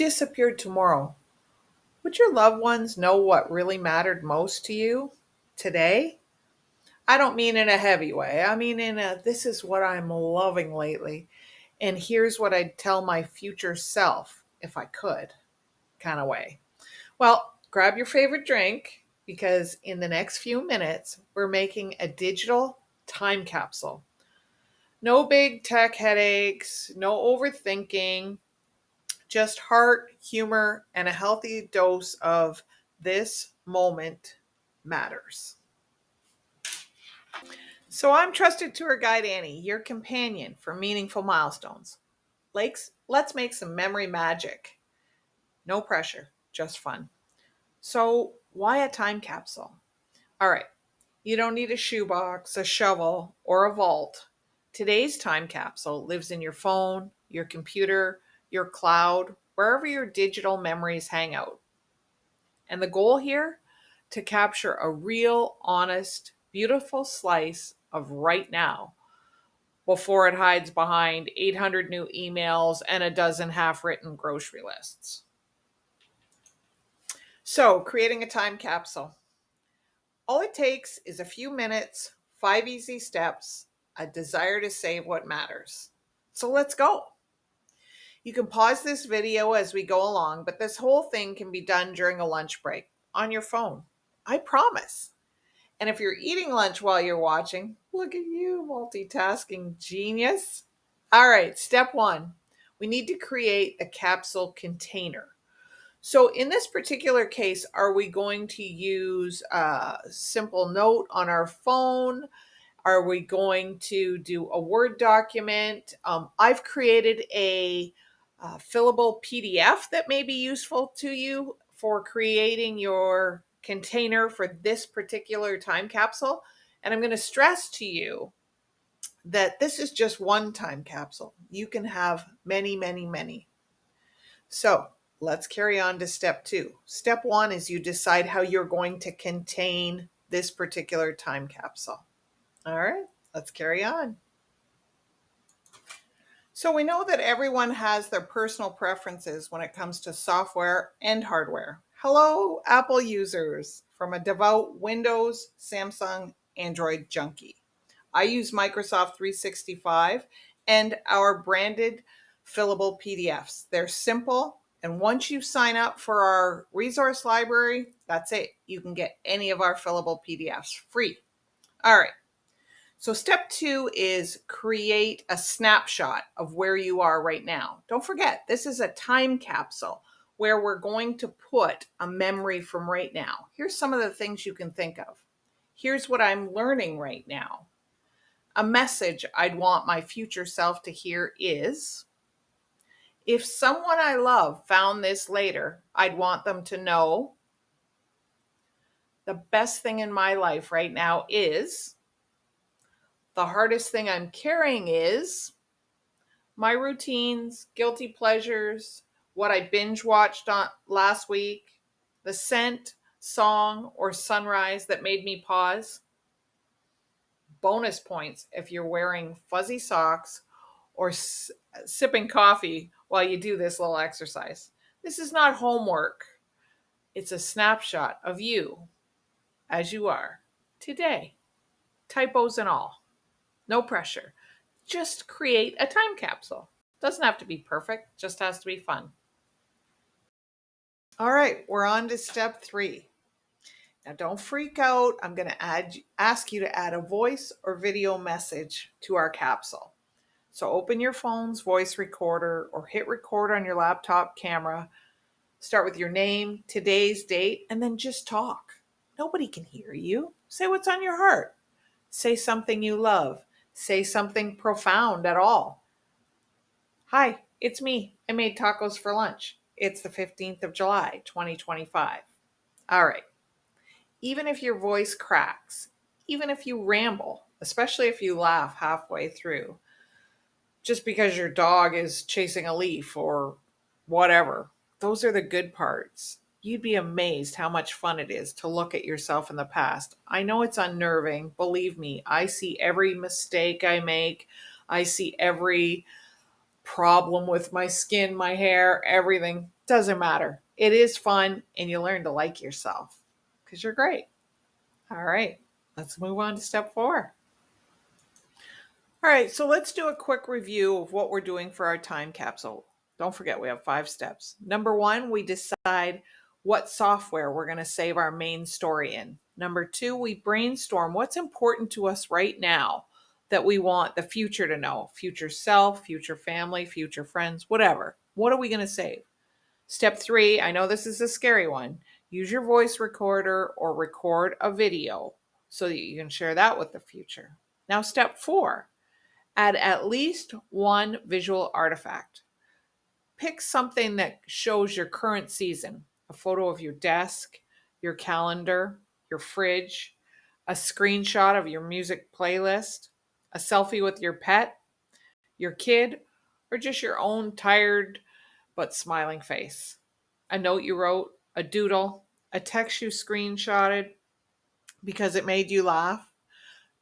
disappeared tomorrow, would your loved ones know what really mattered most to you today? I don't mean in a heavy way. I mean in a this is what I'm loving lately. And here's what I'd tell my future self if I could kind of way. Well, grab your favorite drink because in the next few minutes, we're making a digital time capsule. No big tech headaches, no overthinking, just heart, humor, and a healthy dose of this moment matters. So I'm trusted tour guide Annie, your companion for meaningful milestones. Let's make some memory magic. No pressure, just fun. So, why a time capsule? All right, you don't need a shoebox, a shovel, or a vault. Today's time capsule lives in your phone, your computer, your cloud, wherever your digital memories hang out. And the goal here? To capture a real, honest, beautiful slice of right now before it hides behind 800 new emails and a dozen half written grocery lists. So, creating a time capsule. All it takes is a few minutes, 5 easy steps, a desire to save what matters. So, let's go. You can pause this video as we go along, but this whole thing can be done during a lunch break on your phone. I promise. And if you're eating lunch while you're watching, look at you, multitasking genius. All right, step one, we need to create a capsule container. So in this particular case, are we going to use a simple note on our phone? Are we going to do a Word document? I've created a fillable PDF that may be useful to you for creating your container for this particular time capsule. And I'm going to stress to you that this is just one time capsule. You can have many, many, many. So let's carry on to step two. Step one is you decide how you're going to contain this particular time capsule. All right, let's carry on. So we know that everyone has their personal preferences when it comes to software and hardware. Hello, Apple users, from a devout Windows, Samsung, Android junkie. I use Microsoft 365 and our branded fillable PDFs. They're simple, and once you sign up for our resource library, that's it. You can get any of our fillable PDFs free. All right. So, step two is create a snapshot of where you are right now. Don't forget, this is a time capsule where we're going to put a memory from right now. Here's some of the things you can think of. Here's what I'm learning right now. A message I'd want my future self to hear is if someone I love found this later, I'd want them to know the best thing in my life right now is the hardest thing I'm carrying is my routines, guilty pleasures, what I binge watched on last week, the scent, song, or sunrise that made me pause. Bonus points if you're wearing fuzzy socks or sipping coffee while you do this little exercise. This is not homework. It's a snapshot of you as you are today. Typos and all. No pressure. Just create a time capsule. Doesn't have to be perfect, just has to be fun. All right, we're on to step three. Now, don't freak out. I'm going to ask you to add a voice or video message to our capsule. So, open your phone's voice recorder or hit record on your laptop camera. Start with your name, today's date, and then just talk. Nobody can hear you. Say what's on your heart. Say something you love. Say something profound at all. Hi, it's me. I made tacos for lunch. It's the 15th of July, 2025. All right. Even if your voice cracks, even if you ramble, especially if you laugh halfway through, just because your dog is chasing a leaf or whatever, those are the good parts. You'd be amazed how much fun it is to look at yourself in the past. I know it's unnerving. Believe me, I see every mistake I make. I see every problem with my skin, my hair, everything. Doesn't matter. It is fun and you learn to like yourself because you're great. All right, let's move on to step 4. All right, so let's do a quick review of what we're doing for our time capsule. Don't forget, we have 5 steps. Number 1, we decide what software we're going to save our main story in. Number 2, we brainstorm what's important to us right now that we want the future to know. Future self, future family, future friends, whatever. What are we going to save? Step 3, I know this is a scary one. Use your voice recorder or record a video so that you can share that with the future. Now, step 4, add at least one visual artifact. Pick something that shows your current season, a photo of your desk, your calendar, your fridge, a screenshot of your music playlist, a selfie with your pet, your kid, or just your own tired but smiling face. A note you wrote, a doodle, a text you screenshotted because it made you laugh.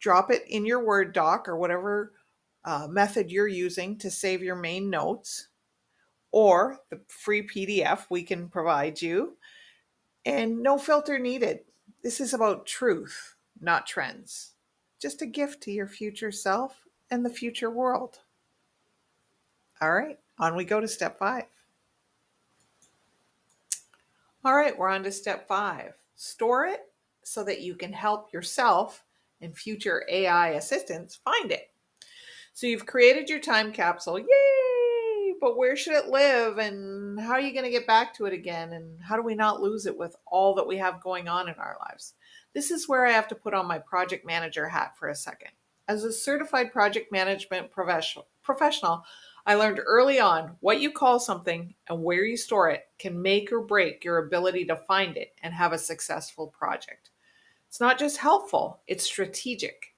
Drop it in your Word doc or whatever method you're using to save your main notes, or the free PDF we can provide you, and no filter needed. This is about truth, not trends. Just a gift to your future self and the future world. All right, on we go to step 5. All right, we're on to step 5. Store it so that you can help yourself and future AI assistants find it. So you've created your time capsule. Yay! But where should it live? And how are you going to get back to it again? And how do we not lose it with all that we have going on in our lives? This is where I have to put on my project manager hat for a second. As a certified project management professional, I learned early on what you call something and where you store it can make or break your ability to find it and have a successful project. It's not just helpful, it's strategic.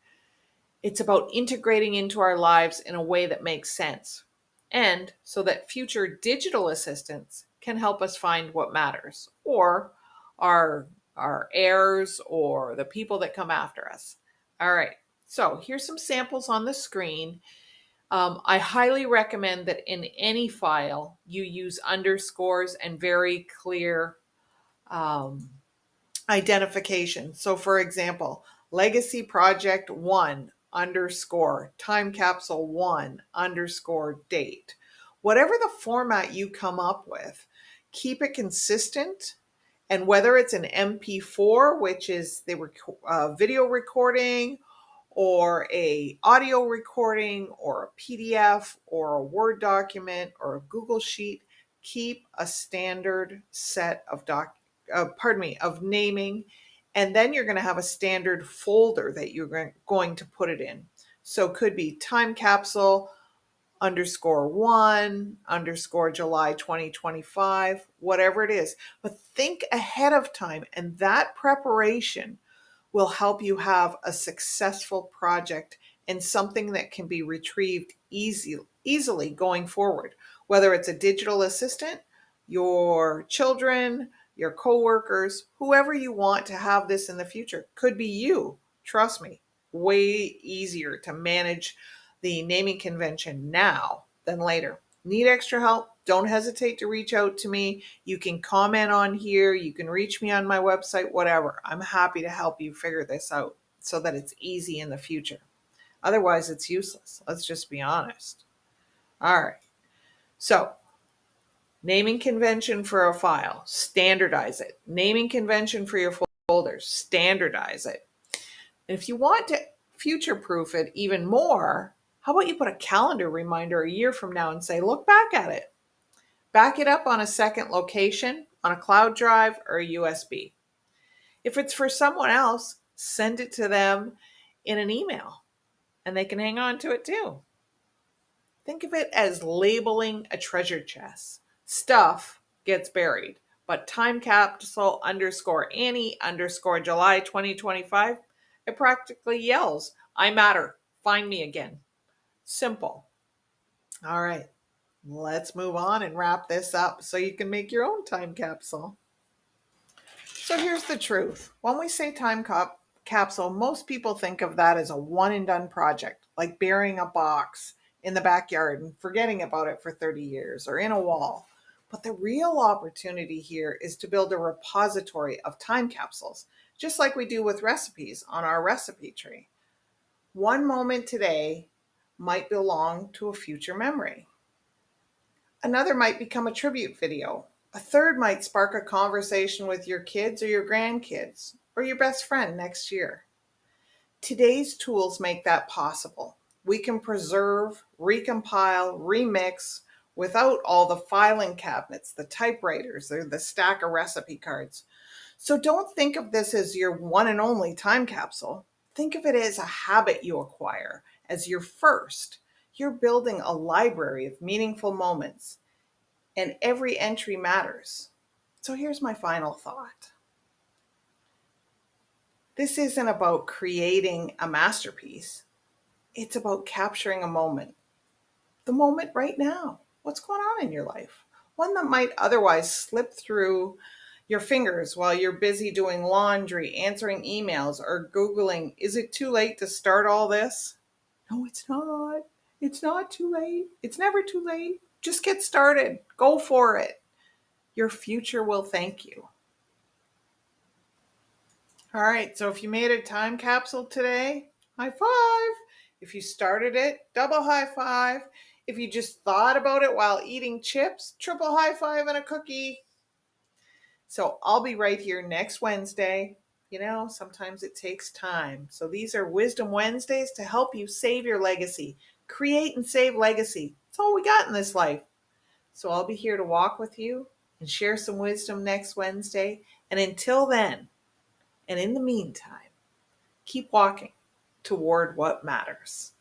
It's about integrating into our lives in a way that makes sense, and so that future digital assistants can help us find what matters, or our heirs or the people that come after us. All right, so here's some samples on the screen. I highly recommend that in any file you use underscores and very clear um, identification. So, for example, legacy project 1 underscore time capsule 1 underscore date. Whatever the format you come up with, keep it consistent. And whether it's an MP4, which is the video recording, or a audio recording, or a PDF, or a Word document, or a Google Sheet, keep a standard set of of naming, and then you're going to have a standard folder that you're going to put it in. So it could be time capsule underscore 1 underscore July 2025, whatever it is. But think ahead of time, and that preparation will help you have a successful project and something that can be retrieved easily going forward, whether it's a digital assistant, your children, your coworkers, whoever you want to have this in the future. Could be you. Trust me, way easier to manage the naming convention now than later. Need extra help? Don't hesitate to reach out to me. You can comment on here. You can reach me on my website, whatever. I'm happy to help you figure this out so that it's easy in the future. Otherwise, it's useless. Let's just be honest. All right. So, naming convention for a file, standardize it. Naming convention for your folders, standardize it. And if you want to future proof it even more, how about you put a calendar reminder a year from now and say, look back at it. Back it up on a second location, on a cloud drive, or a USB. If it's for someone else, send it to them in an email and they can hang on to it too. Think of it as labeling a treasure chest. Stuff gets buried, but time capsule underscore Annie underscore July 2025, it practically yells, I matter, find me again. Simple. All right, let's move on and wrap this up so you can make your own time capsule. So here's the truth. When we say capsule, most people think of that as a one and done project, like burying a box in the backyard and forgetting about it for 30 years or in a wall. But the real opportunity here is to build a repository of time capsules, just like we do with recipes on our recipe tree. One moment today might belong to a future memory. Another might become a tribute video. A third might spark a conversation with your kids or your grandkids or your best friend next year. Today's tools make that possible. We can preserve, recompile, remix without all the filing cabinets, the typewriters, or the stack of recipe cards. So don't think of this as your one and only time capsule. Think of it as a habit you acquire, as your first. You're building a library of meaningful moments, and every entry matters. So here's my final thought. This isn't about creating a masterpiece. It's about capturing a moment, the moment right now. What's going on in your life? One that might otherwise slip through your fingers while you're busy doing laundry, answering emails, or Googling, is it too late to start all this? No, it's not. It's not too late. It's never too late. Just get started. Go for it. Your future will thank you. All right, so if you made a time capsule today, high five. If you started it, double high five. If you just thought about it while eating chips, triple high five and a cookie. So I'll be right here next Wednesday. Sometimes it takes time. So these are Wisdom Wednesdays to help you save your legacy, create and save legacy. It's all we got in this life. So I'll be here to walk with you and share some wisdom next Wednesday. And until then, and in the meantime, keep walking toward what matters.